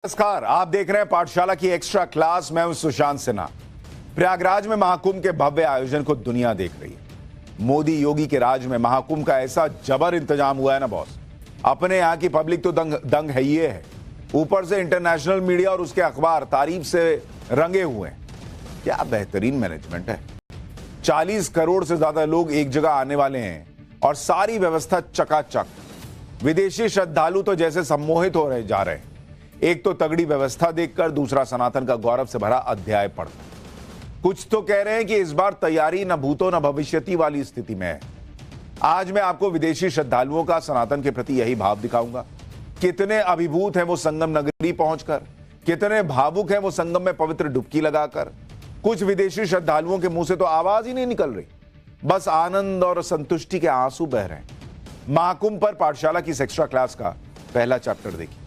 नमस्कार, आप देख रहे हैं पाठशाला की एक्स्ट्रा क्लास। मैं हूं सुशांत सिन्हा। प्रयागराज में महाकुंभ के भव्य आयोजन को दुनिया देख रही है। मोदी योगी के राज में महाकुंभ का ऐसा जबर इंतजाम हुआ है ना बॉस, अपने यहां की पब्लिक तो दंग है ही है। ऊपर से इंटरनेशनल मीडिया और उसके अखबार तारीफ से रंगे हुए हैं। क्या बेहतरीन मैनेजमेंट है। 40 करोड़ से ज्यादा लोग एक जगह आने वाले हैं और सारी व्यवस्था चकाचक। विदेशी श्रद्धालु तो जैसे सम्मोहित हो रहे जा रहे हैं। एक तो तगड़ी व्यवस्था देखकर, दूसरा सनातन का गौरव से भरा अध्याय पढ़कर। कुछ तो कह रहे हैं कि इस बार तैयारी न भूतो न भविष्यति वाली स्थिति में है। आज मैं आपको विदेशी श्रद्धालुओं का सनातन के प्रति यही भाव दिखाऊंगा। कितने अभिभूत हैं वो संगम नगरी पहुंचकर, कितने भावुक हैं वो संगम में पवित्र डुबकी लगाकर। कुछ विदेशी श्रद्धालुओं के मुंह से तो आवाज ही नहीं निकल रही, बस आनंद और संतुष्टि के आंसू बह रहे हैं। महाकुंभ पर पाठशाला की इस एक्स्ट्रा क्लास का पहला चैप्टर देखिए।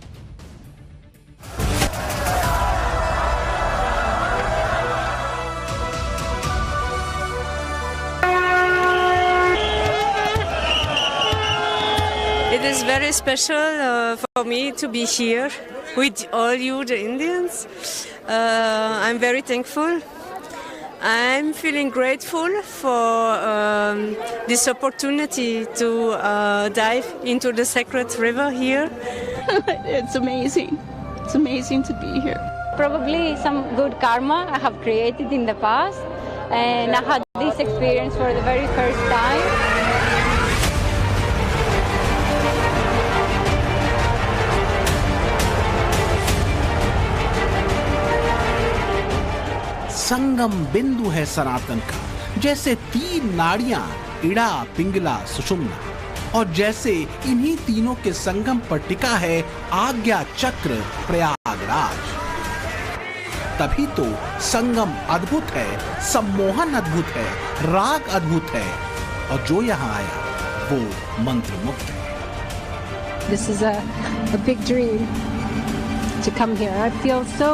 It is very special for me to be here with all you, the Indians. I'm very thankful. I'm feeling grateful for this opportunity to dive into the sacred river here. It's amazing. It's amazing to be here. Probably some good karma I have created in the past, and I had this experience for the very first time. संगम बिंदु है सनातन का, जैसे 3 नाड़ियां इड़ा, पिंगला, सुषुम्ना, और जैसे इन्हीं तीनों के संगम पर टिका है आज्ञा चक्र प्रयागराज। तभी तो संगम अद्भुत है, सम्मोहन अद्भुत है, राग अद्भुत है, और जो यहाँ आया वो मंत्रमुग्ध है। This is a big dream to come here. I feel so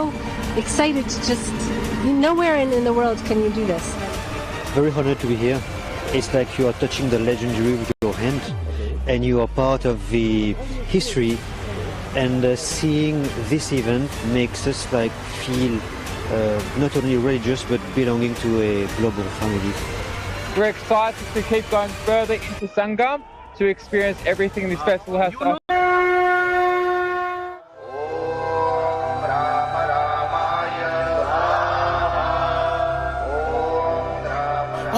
excited to just, nowhere in the world can you do this. Very honored to be here. It's like you are touching the legendary with your hand, and you are part of the history. And seeing this event makes us like feel not only religious but belonging to a global family. We're excited to keep going further into Sangam to experience everything this festival has to offer.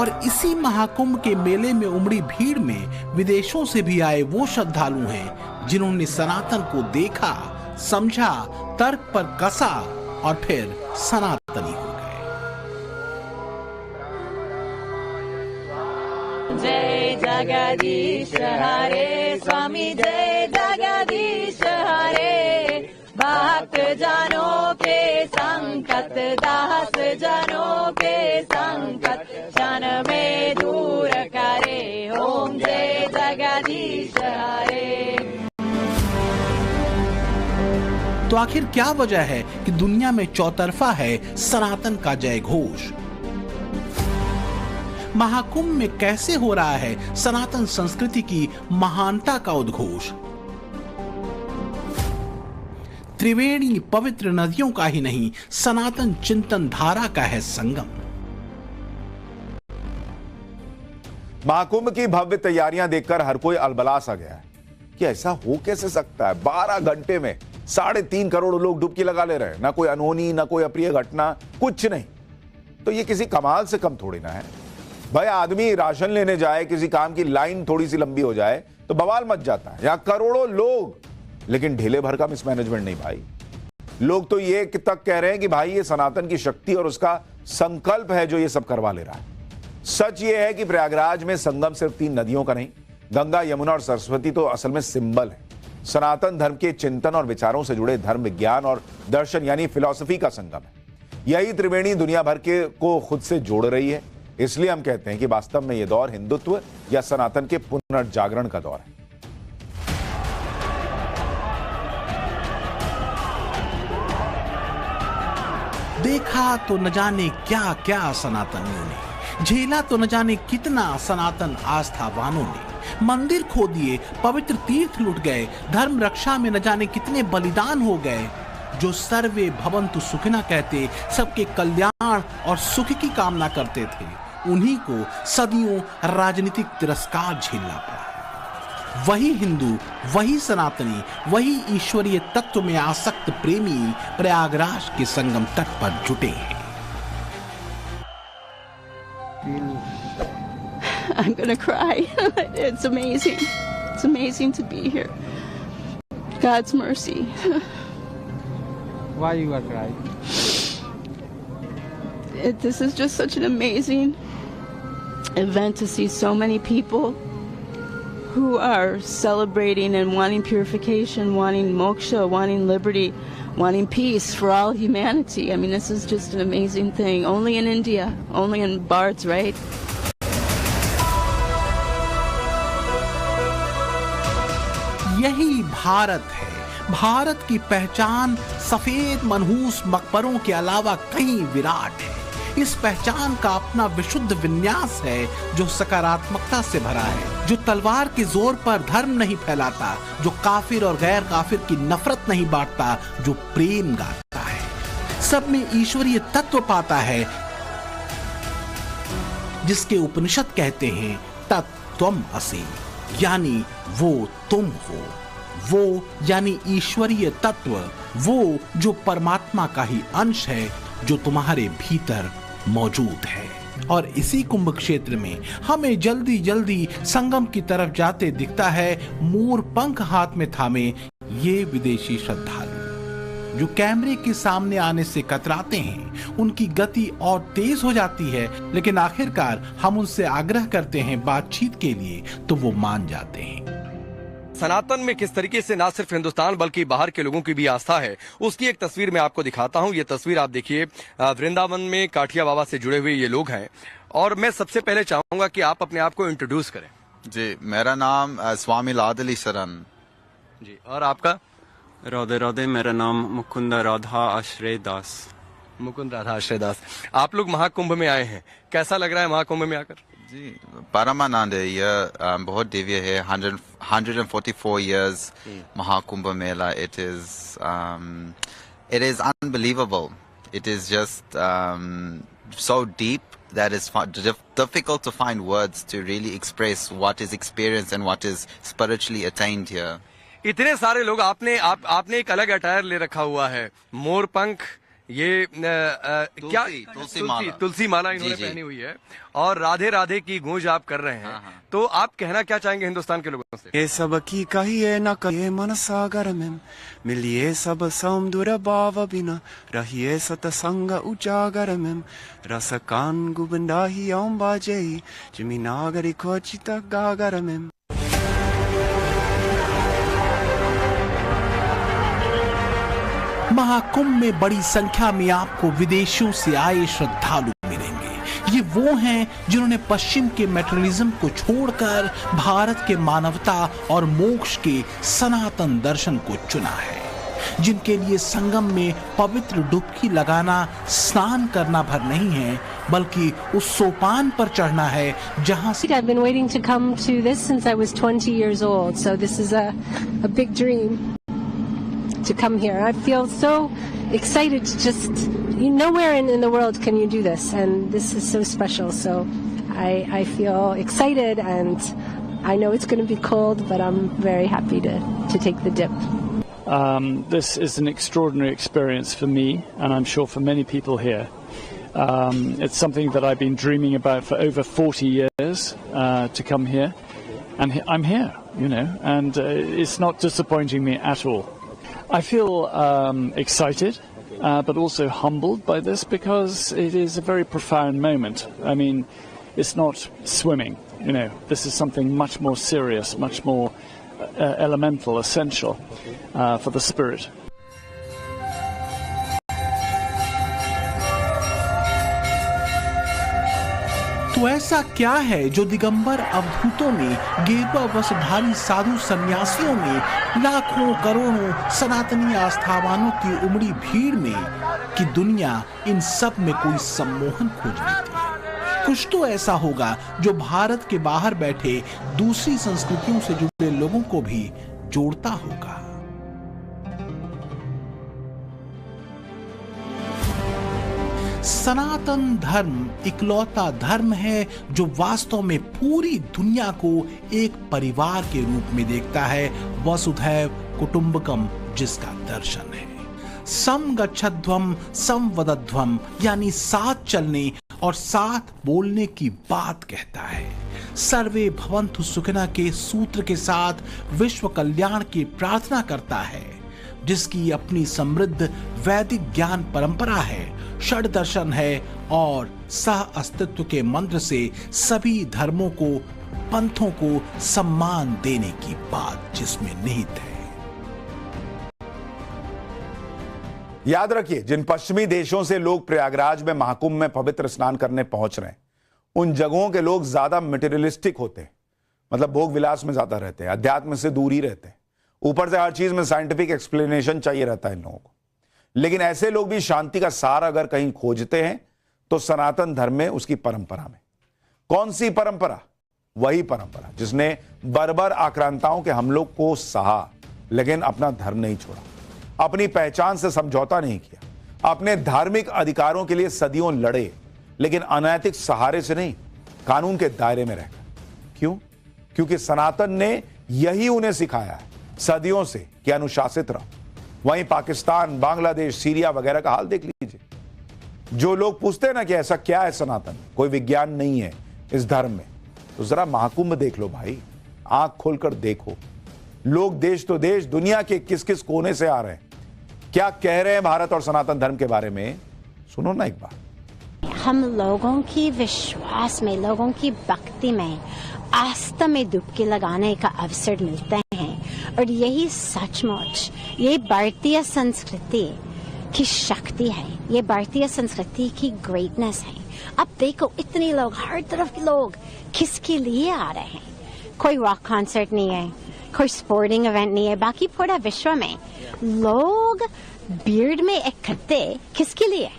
और इसी महाकुंभ के मेले में उमड़ी भीड़ में विदेशों से भी आए वो श्रद्धालु हैं जिन्होंने सनातन को देखा, समझा, तर्क पर कसा और फिर सनातनी हो गए। जय जगदीश हरे स्वामी, जय जगदीश हरे। भक्त जनों के संकट, दास जनों के संकट क्षण में दूर करे। ओम जय जगदीश हरे। तो आखिर क्या वजह है कि दुनिया में चौतरफा है सनातन का जय घोष? महाकुंभ में कैसे हो रहा है सनातन संस्कृति की महानता का उद्घोष? त्रिवेणी पवित्र नदियों का ही नहीं, सनातन चिंतन धारा का है संगम। महाकुंभ की भव्य तैयारियां देखकर हर कोई अलबला सा गया है कि ऐसा हो कैसे सकता है। 12 घंटे में 3.5 करोड़ लोग डुबकी लगा ले रहे हैं। ना कोई अनहोनी, ना कोई अप्रिय घटना, कुछ नहीं। तो ये किसी कमाल से कम थोड़ी ना है भाई। आदमी राशन लेने जाए, किसी काम की लाइन थोड़ी सी लंबी हो जाए तो बवाल मच जाता है। यहां करोड़ों लोग, लेकिन ढीले भर का मिसमैनेजमेंट नहीं भाई। लोग तो ये तक कह रहे हैं कि भाई ये सनातन की शक्ति और उसका संकल्प है जो ये सब करवा ले रहा है। सच ये है कि प्रयागराज में संगम सिर्फ 3 नदियों का नहीं, गंगा, यमुना और सरस्वती तो असल में सिंबल है। सनातन धर्म के चिंतन और विचारों से जुड़े धर्म, विज्ञान और दर्शन यानी फिलॉसफी का संगम है। यही त्रिवेणी दुनिया भर के को खुद से जोड़ रही है। इसलिए हम कहते हैं कि वास्तव में यह दौर हिंदुत्व या सनातन के पुनर्जागरण का दौर है। देखा तो न जाने क्या क्या सनातनियों ने, झेला तो न जाने कितना सनातन आस्थावानों ने। मंदिर खो दिए, पवित्र तीर्थ लुट गए, धर्म रक्षा में न जाने कितने बलिदान हो गए। जो सर्वे भवन्तु सुखिनः कहते सबके कल्याण और सुख की कामना करते थे, उन्हीं को सदियों राजनीतिक तिरस्कार झेलना पड़ा। वही हिंदू, वही सनातनी, वही ईश्वरीय तत्व में आसक्त प्रेमी प्रयागराज के संगम तट पर जुटे हैं। I'm gonna cry. It's amazing. It's amazing to be here. God's mercy. Why you are crying? This is just such an amazing event to see so many people who are celebrating and wanting purification, wanting moksha, wanting liberty, wanting peace for all humanity. I mean, this is just an amazing thing. Only in India, only in Bharts, right? यही भारत है। भारत की पहचान सफेद मनहूस मकबरों के अलावा कहीं विराट है। इस पहचान का अपना विशुद्ध विन्यास है जो सकारात्मकता से भरा है, जो तलवार के जोर पर धर्म नहीं फैलाता, जो काफिर और गैर काफिर की नफरत नहीं बांटता, जो प्रेम गाता है, सब में ईश्वरीय तत्व पाता है, जिसके उपनिषद कहते हैं तत्त्वम् असि, यानी वो तुम हो। वो यानी ईश्वरीय तत्व, वो जो परमात्मा का ही अंश है, जो तुम्हारे भीतर मौजूद है। और इसी कुंभ क्षेत्र में हमें जल्दी जल्दी संगम की तरफ जाते दिखता है मोर पंख हाथ में थामे ये विदेशी श्रद्धालु, जो कैमरे के सामने आने से कतराते हैं। उनकी गति और तेज हो जाती है, लेकिन आखिरकार हम उनसे आग्रह करते हैं बातचीत के लिए तो वो मान जाते हैं। सनातन में किस तरीके से ना सिर्फ हिंदुस्तान बल्कि बाहर के लोगों की भी आस्था है, उसकी एक तस्वीर मैं आपको दिखाता हूं। ये तस्वीर आप देखिए, वृंदावन में काठिया बाबा से जुड़े हुए ये लोग हैं। और मैं सबसे पहले चाहूंगा कि आप अपने आप को इंट्रोड्यूस करें। जी, मेरा नाम स्वामी लादली शरण जी। और आपका? राधे राधे, मेरा नाम मुकुंद राधा आश्रय दास। मुकुंद राधा आश्रय दास। आप लोग महाकुंभ में आए हैं, कैसा लग रहा है महाकुंभ में आकर? जी, परमानंद है। यह बहुत दिव्य है। 144 years Mahakumbh Mela. It is unbelievable. It is just so deep that it's difficult to find words to really express what is experienced and what is spiritually attained here. इतने सारे लोग, आपने एक अलग अटायर ले रखा हुआ है, मोर पंख, ये क्या तुलसी माला इन्होंने पहनी हुई है और राधे राधे की गूंज आप कर रहे हैं। तो आप कहना क्या चाहेंगे हिंदुस्तान के लोगों से? ये सब की कहिए न कहिए मन सागर में, मिलिए सब सौंदर्य भाव बिना, रहिए सतसंग उजागर में, रस कान गोविंदा ही ओम बाजे, जिमी नागरी खोचित गागर में। महाकुंभ में बड़ी संख्या में आपको विदेशों से आए श्रद्धालु मिलेंगे। ये वो हैं जिन्होंने पश्चिम के मेटेरियलिज्म को छोड़कर भारत के मानवता और मोक्ष के सनातन दर्शन को चुना है, जिनके लिए संगम में पवित्र डुबकी लगाना स्नान करना भर नहीं है, बल्कि उस सोपान पर चढ़ना है जहां से I've been waiting to come to this since I was 20 years old, so this is a big dream to come here. I feel so excited to just, nowhere in the world can you do this, and this is so special. So I feel excited, and I know it's going to be cold, but I'm very happy to take the dip. This is an extraordinary experience for me, and I'm sure for many people here. It's something that I've been dreaming about for over 40 years, to come here, and I'm here, and it's not disappointing me at all. I feel excited, but also humbled by this, because it is a very profound moment. I mean, it's not swimming, this is something much more serious, much more elemental, essential for the spirit. तो ऐसा क्या है जो दिगंबर अवधूतों में, गेरुआ वस्त्रधारी साधु सन्यासियों में, लाखों करोड़ों सनातनी आस्थावानों की उमड़ी भीड़ में, कि दुनिया इन सब में कोई सम्मोहन खोज लेती है। कुछ तो ऐसा होगा जो भारत के बाहर बैठे दूसरी संस्कृतियों से जुड़े लोगों को भी जोड़ता होगा। सनातन धर्म इकलौता धर्म है जो वास्तव में पूरी दुनिया को एक परिवार के रूप में देखता है, वसुधैव कुटुंबकम जिसका दर्शन है। सम गच्छध्वम सम वदध्वम यानी साथ चलने और साथ बोलने की बात कहता है। सर्वे भवन्तु सुखिनः के सूत्र के साथ विश्व कल्याण की प्रार्थना करता है, जिसकी अपनी समृद्ध वैदिक ज्ञान परंपरा है, षड दर्शन है और सह अस्तित्व के मंत्र से सभी धर्मों को, पंथों को सम्मान देने की बात जिसमें निहित है। याद रखिए, जिन पश्चिमी देशों से लोग प्रयागराज में महाकुंभ में पवित्र स्नान करने पहुंच रहे हैं, उन जगहों के लोग ज्यादा मटेरियलिस्टिक होते हैं, मतलब भोग विलास में ज्यादा रहते हैं, अध्यात्म से दूर ही रहते हैं। ऊपर से हर चीज में साइंटिफिक एक्सप्लेनेशन चाहिए रहता है इन लोगों को। लेकिन ऐसे लोग भी शांति का सार अगर कहीं खोजते हैं तो सनातन धर्म में, उसकी परंपरा में। कौन सी परंपरा? वही परंपरा जिसने बर्बर आक्रांताओं के हमलों को सहा लेकिन अपना धर्म नहीं छोड़ा, अपनी पहचान से समझौता नहीं किया, अपने धार्मिक अधिकारों के लिए सदियों लड़े, लेकिन अनैतिक सहारे से नहीं, कानून के दायरे में रहकर। क्यों? क्योंकि सनातन ने यही उन्हें सिखाया है सदियों से कि अनुशासित रहो। वहीं पाकिस्तान, बांग्लादेश, सीरिया वगैरह का हाल देख लीजिए। जो लोग पूछते हैं ना कि ऐसा क्या है सनातन, कोई विज्ञान नहीं है इस धर्म में, तो जरा महाकुंभ देख लो भाई, आंख खोलकर देखो। लोग देश तो देश, दुनिया के किस किस कोने से आ रहे हैं, क्या कह रहे हैं भारत और सनातन धर्म के बारे में, सुनो ना एक बार। हम लोगों की विश्वास में, लोगों की भक्ति में, आस्था में डुबकी लगाने का अवसर मिलते हैं, और यही सचमुच ये भारतीय संस्कृति की शक्ति है, ये भारतीय संस्कृति की ग्रेटनेस है। अब देखो, इतने लोग, हर तरफ के लोग किसके लिए आ रहे हैं? कोई रॉक कॉन्सर्ट नहीं है, कोई स्पोर्टिंग इवेंट नहीं है, बाकी पूरा विश्व में लोग बियर्ड में इकट्ठे किसके लिए?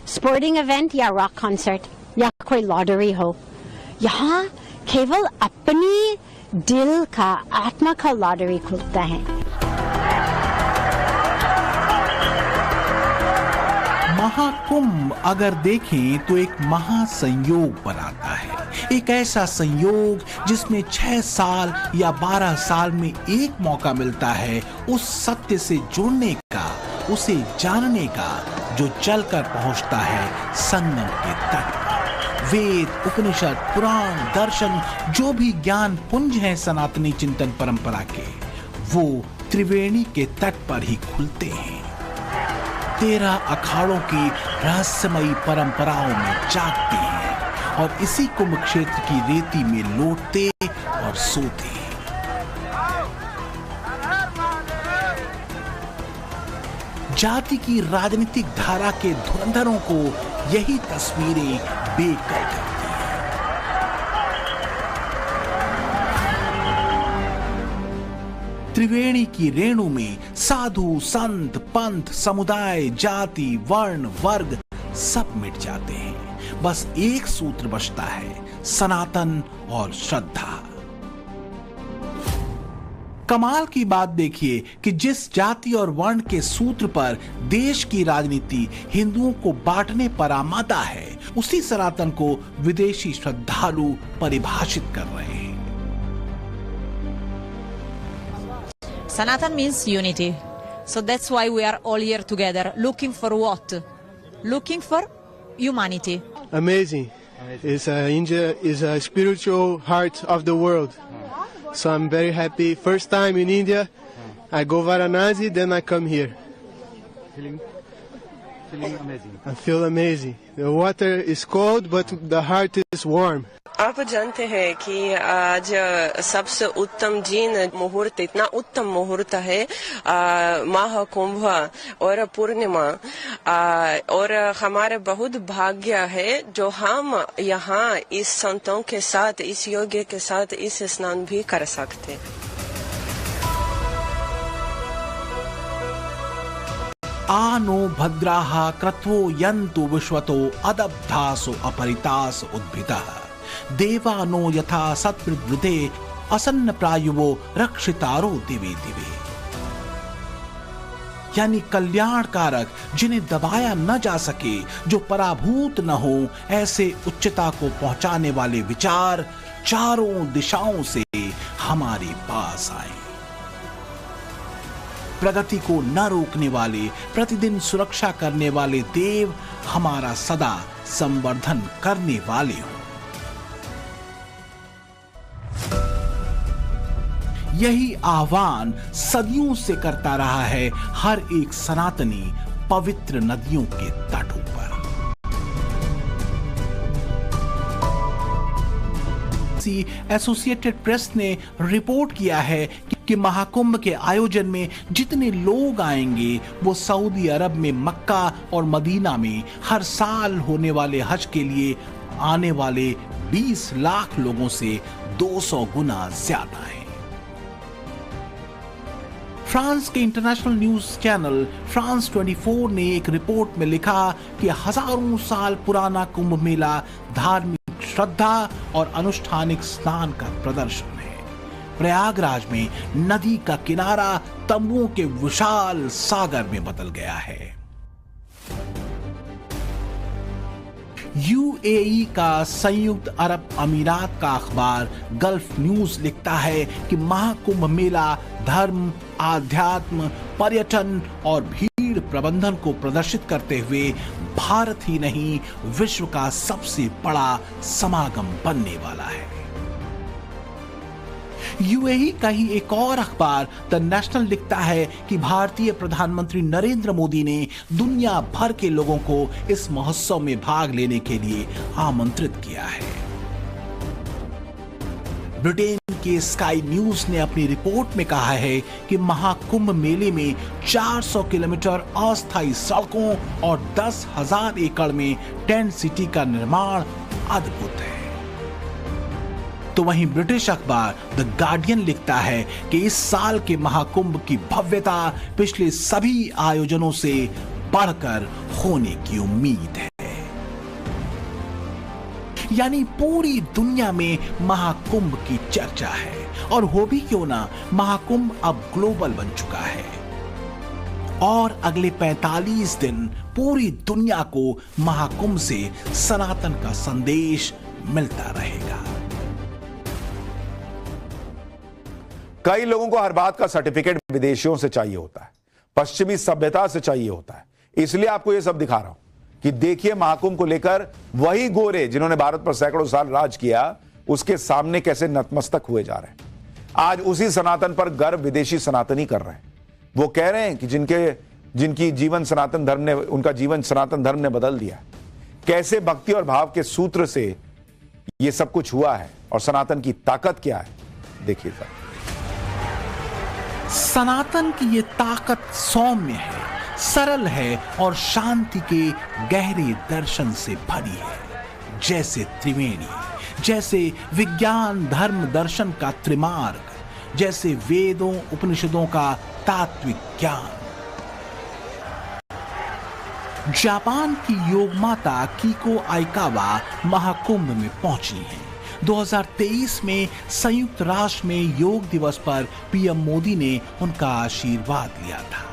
स्पोर्टिंग इवेंट या रॉक कॉन्सर्ट या कोई लॉटरी हो। यहाँ केवल अपनी दिल का, आत्मा का लॉटरी खुलता है। महाकुंभ अगर देखें तो एक महासंयोग बनाता है, एक ऐसा संयोग जिसमें 6 साल या 12 साल में एक मौका मिलता है उस सत्य से जुड़ने का, उसे जानने का, जो चलकर पहुंचता है संगम के तट पर। वेद, उपनिषद, पुराण, दर्शन, जो भी ज्ञान पुंज हैं सनातनी चिंतन परंपरा के, वो त्रिवेणी के तट पर ही खुलते हैं। 13 अखाड़ों की रहस्यमयी परंपराओं में जागते हैं और इसी कुंभ क्षेत्र की रेती में लौटते और सोते हैं। जाति की राजनीतिक धारा के धुरंधरों को यही तस्वीरें बेकल करती हैं। त्रिवेणी की रेणु में साधु, संत, पंथ, समुदाय, जाति, वर्ण, वर्ग सब मिट जाते हैं। बस एक सूत्र बचता है, सनातन और श्रद्धा। कमाल की बात देखिए कि जिस जाति और वर्ण के सूत्र पर देश की राजनीति हिंदुओं को बांटने पर आमादा है, उसी सनातन को विदेशी श्रद्धालु परिभाषित कर रहे हैं। Sanatan means unity. So that's why we are all here together. Looking for what? Looking for humanity. Amazing. India is a spiritual heart of the world. So I'm very happy. First time in India, I go Varanasi, then I come here. Feeling amazing. I feel amazing. The water is cold, but the heart is warm. आप जानते हैं कि आज सबसे उत्तम दिन मुहूर्त, इतना उत्तम मुहूर्त है महाकुंभ और पूर्णिमा, और हमारे बहुत भाग्य है जो हम यहाँ इस संतों के साथ, इस योग्य के साथ इस स्नान भी कर सकते। आनो भद्राः क्रत्वो यन्तु विश्वतो अदब्धासो अपरितास उद्भितः देवानो यथा सत्प्रवृते असन्न प्रायुवो रक्षितारो दिवे दिवे। यानी कल्याणकारक, जिन्हें दबाया न जा सके, जो पराभूत न हो, ऐसे उच्चता को पहुंचाने वाले विचार चारों दिशाओं से हमारे पास आए। प्रगति को न रोकने वाले, प्रतिदिन सुरक्षा करने वाले देव हमारा सदा संवर्धन करने वाले हो। यही आह्वान सदियों से करता रहा है हर एक सनातनी पवित्र नदियों के तटों पर। एसोसिएटेड प्रेस ने रिपोर्ट किया है कि महाकुंभ के आयोजन में जितने लोग आएंगे वो सऊदी अरब में मक्का और मदीना में हर साल होने वाले हज के लिए आने वाले 20 लाख लोगों से 200 गुना ज्यादा है। फ्रांस के इंटरनेशनल न्यूज चैनल फ्रांस 24 ने एक रिपोर्ट में लिखा कि हजारों साल पुराना कुंभ मेला धार्मिक श्रद्धा और अनुष्ठानिक स्नान का प्रदर्शन है। प्रयागराज में नदी का किनारा तंबुओं के विशाल सागर में बदल गया है। यूएई का संयुक्त अरब अमीरात का अखबार गल्फ न्यूज लिखता है कि महाकुंभ मेला धर्म, आध्यात्म, पर्यटन और भीड़ प्रबंधन को प्रदर्शित करते हुए भारत ही नहीं विश्व का सबसे बड़ा समागम बनने वाला है। यूएई का ही एक और अखबार द नेशनल लिखता है कि भारतीय प्रधानमंत्री नरेंद्र मोदी ने दुनिया भर के लोगों को इस महोत्सव में भाग लेने के लिए आमंत्रित किया है। ब्रिटेन के स्काई न्यूज ने अपनी रिपोर्ट में कहा है कि महाकुंभ मेले में 400 किलोमीटर अस्थायी सड़कों और 10,000 एकड़ में टेंट सिटी का निर्माण अद्भुत है। तो वहीं ब्रिटिश अखबार द गार्डियन लिखता है कि इस साल के महाकुंभ की भव्यता पिछले सभी आयोजनों से बढ़कर होने की उम्मीद है। यानी पूरी दुनिया में महाकुंभ की चर्चा है, और हो भी क्यों ना, महाकुंभ अब ग्लोबल बन चुका है और अगले 45 दिन पूरी दुनिया को महाकुंभ से सनातन का संदेश मिलता रहेगा। कई लोगों को हर बात का सर्टिफिकेट विदेशियों से चाहिए होता है, पश्चिमी सभ्यता से चाहिए होता है, इसलिए आपको यह सब दिखा रहा हूं कि देखिए महाकुंभ को लेकर वही गोरे जिन्होंने भारत पर सैकड़ों साल राज किया उसके सामने कैसे नतमस्तक हुए जा रहे हैं। आज उसी सनातन पर गर्व विदेशी सनातनी कर रहे हैं। वो कह रहे हैं कि जिनकी जीवन सनातन धर्म ने, उनका जीवन सनातन धर्म ने बदल दिया। कैसे भक्ति और भाव के सूत्र से यह सब कुछ हुआ है और सनातन की ताकत क्या है, देखिए सर। सनातन की ये ताकत सौम्य है, सरल है और शांति के गहरे दर्शन से भरी है। जैसे त्रिवेणी, जैसे विज्ञान धर्म दर्शन का त्रिमार्ग, जैसे वेदों उपनिषदों का तात्विक ज्ञान। जापान की योग माता कीको आइकावा महाकुंभ में पहुंची हैं। 2023 में संयुक्त राष्ट्र में योग दिवस पर पीएम मोदी ने उनका आशीर्वाद लिया था।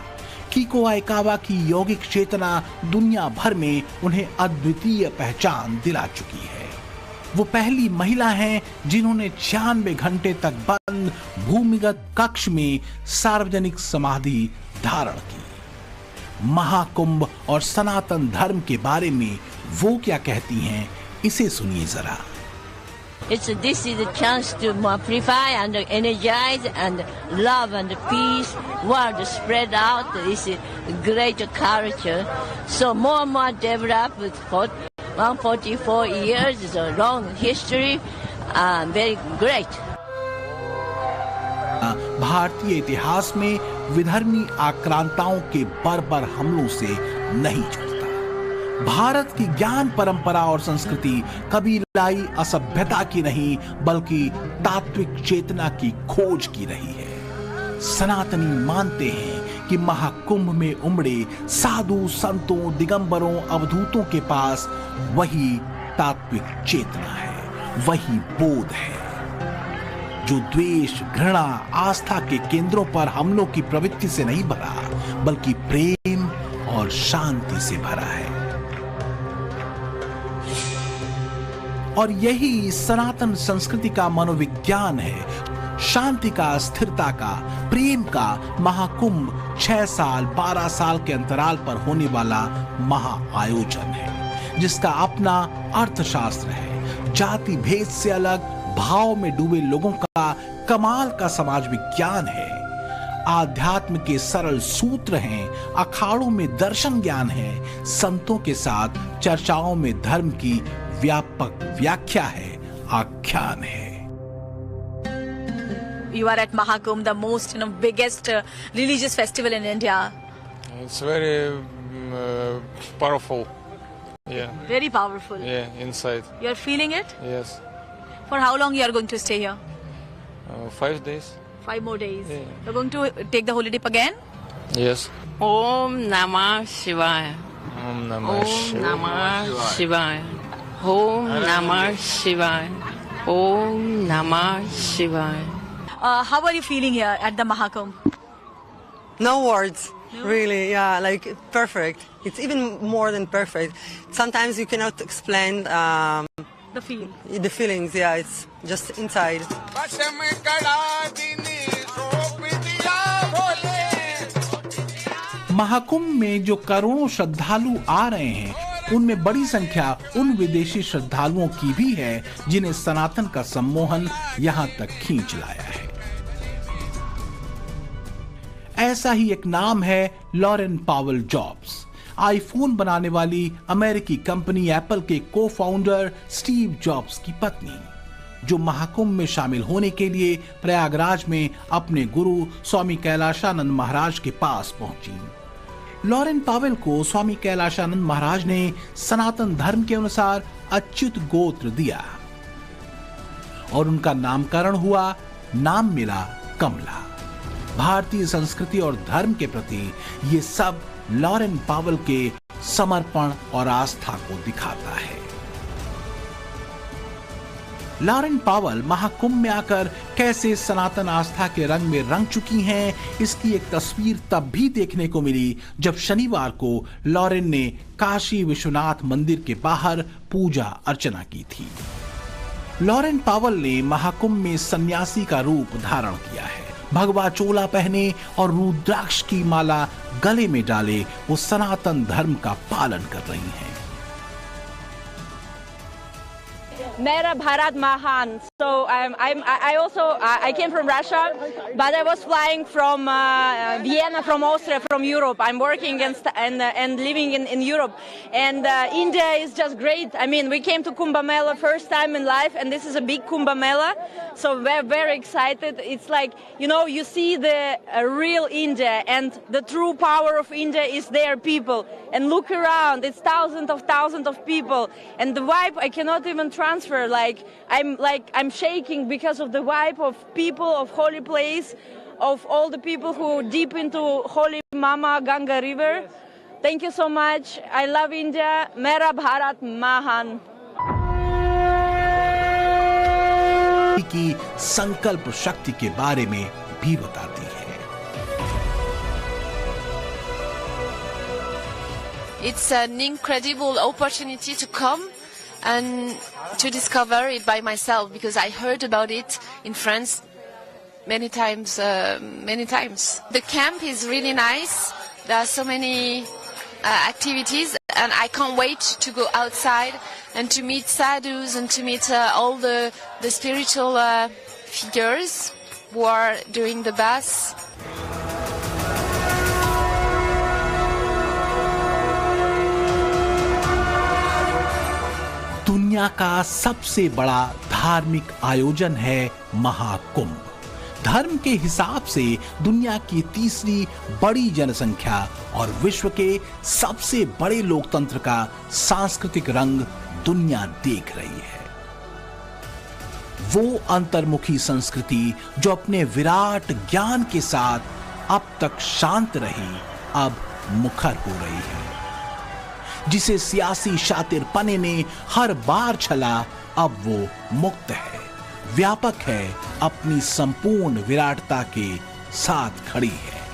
कीको आइकावा की यौगिक चेतना दुनिया भर में उन्हें अद्वितीय पहचान दिला चुकी है। वो पहली महिला हैं जिन्होंने 96 घंटे तक बंद भूमिगत कक्ष में सार्वजनिक समाधि धारण की। महाकुंभ और सनातन धर्म के बारे में वो क्या कहती हैं, इसे सुनिए जरा। This is a chance to purify and energize and love and peace world spread out. This is great culture. So more and more developed with 144 years. It's a long history. Very great. भारतीय इतिहास में विधर्मी आक्रांताओं के बर्बर हमलों से नहीं छूटता। भारत की ज्ञान परंपरा और संस्कृति कभी लाई असभ्यता की नहीं बल्कि तात्विक चेतना की खोज की रही है। सनातनी मानते हैं कि महाकुंभ में उमड़े साधु संतों, दिगंबरों, अवधूतों के पास वही तात्विक चेतना है, वही बोध है जो द्वेष, घृणा, आस्था के केंद्रों पर हमलों की प्रवृत्ति से नहीं भरा बल्कि प्रेम और शांति से भरा है। और यही सनातन संस्कृति का मनोविज्ञान है। शांति का, स्थिरता का, प्रेम का महाकुंभ 6 साल 12 साल के अंतराल पर होने वाला महाआयोजन है, जिसका अपना अर्थशास्त्र है। जाति भेद से अलग भाव में डूबे लोगों का कमाल का समाज विज्ञान है। आध्यात्म के सरल सूत्र हैं, अखाड़ों में दर्शन ज्ञान है, संतों के साथ चर्चाओं में धर्म की व्यापक व्याख्या है, आख्यान है। You are at Mahakumbh, the most, biggest religious festival in India. It's very powerful. Yeah. Very powerful. Yeah, inside. You are feeling it? Yes. For how long you are going to stay here? 5 days. 5 more days. Yeah. You're going to take the holy dip again? Yes. Om Namah Shivaya. Om Namah Om Namah Shivaya. Om Namah Shivaya. Om Namah Shivaya. How are you feeling here at the Mahakumbh? No words, really. Yeah, like perfect. It's even more than perfect. Sometimes you cannot explain the feel. The feelings. Yeah, it's just inside. Mahakumbh में जो करोड़ों श्रद्धालु आ रहे हैं, उनमें बड़ी संख्या उन विदेशी श्रद्धालुओं की भी है जिन्हें सनातन का सम्मोहन यहां तक खींच लाया है। ऐसा ही एक नाम है लॉरेन पावेल जॉब्स। आईफोन बनाने वाली अमेरिकी कंपनी एप्पल के को फाउंडर स्टीव जॉब्स की पत्नी, जो महाकुंभ में शामिल होने के लिए प्रयागराज में अपने गुरु स्वामी कैलाशानंद महाराज के पास पहुंची। लॉरेन पावेल को स्वामी कैलाशानंद महाराज ने सनातन धर्म के अनुसार अच्युत गोत्र दिया और उनका नामकरण हुआ, नाम मिला कमला। भारतीय संस्कृति और धर्म के प्रति ये सब लॉरेन पावेल के समर्पण और आस्था को दिखाता है। लॉरेन पावेल महाकुंभ में आकर कैसे सनातन आस्था के रंग में रंग चुकी हैं, इसकी एक तस्वीर तब भी देखने को मिली जब शनिवार को लॉरेन ने काशी विश्वनाथ मंदिर के बाहर पूजा अर्चना की थी। लॉरेन पावेल ने महाकुंभ में सन्यासी का रूप धारण किया है। भगवा चोला पहने और रुद्राक्ष की माला गले में डाले वो सनातन धर्म का पालन कर रही हैं। Mera Bharat Mahan. So I came from Russia, but I was flying from Vienna, from Austria, from Europe. I'm working and living in Europe, and India is just great. I mean, we came to Kumbh Mela first time in life, and this is a big Kumbh Mela, so we're very excited. It's like, you see the real India, and the true power of India is their people. And look around, it's thousands of people, and the vibe I cannot even transfer. I'm shaking because of the vibe of people, of holy place, of all the people who deep into holy Mama Ganga river. Thank you so much. I love India. Mera Bharat Mahan. की संकल्प शक्ति के बारे में भी बताती है। It's an incredible opportunity to come and to discover it by myself, because I heard about it in France many times. The camp is really nice. There are so many activities, and I can't wait to go outside and to meet sadhus and to meet all the spiritual figures who are doing the Bass. दुनिया का सबसे बड़ा धार्मिक आयोजन है महाकुंभ। धर्म के हिसाब से दुनिया की तीसरी बड़ी जनसंख्या और विश्व के सबसे बड़े लोकतंत्र का सांस्कृतिक रंग दुनिया देख रही है। वो अंतर्मुखी संस्कृति जो अपने विराट ज्ञान के साथ अब तक शांत रही, अब मुखर हो रही है। जिसे सियासी शातिरपने ने हर बार छला, अब वो मुक्त है, व्यापक है, अपनी संपूर्ण विराटता के साथ खड़ी है।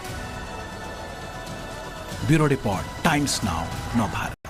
ब्यूरो रिपोर्ट, टाइम्स नाउ, नव भारत।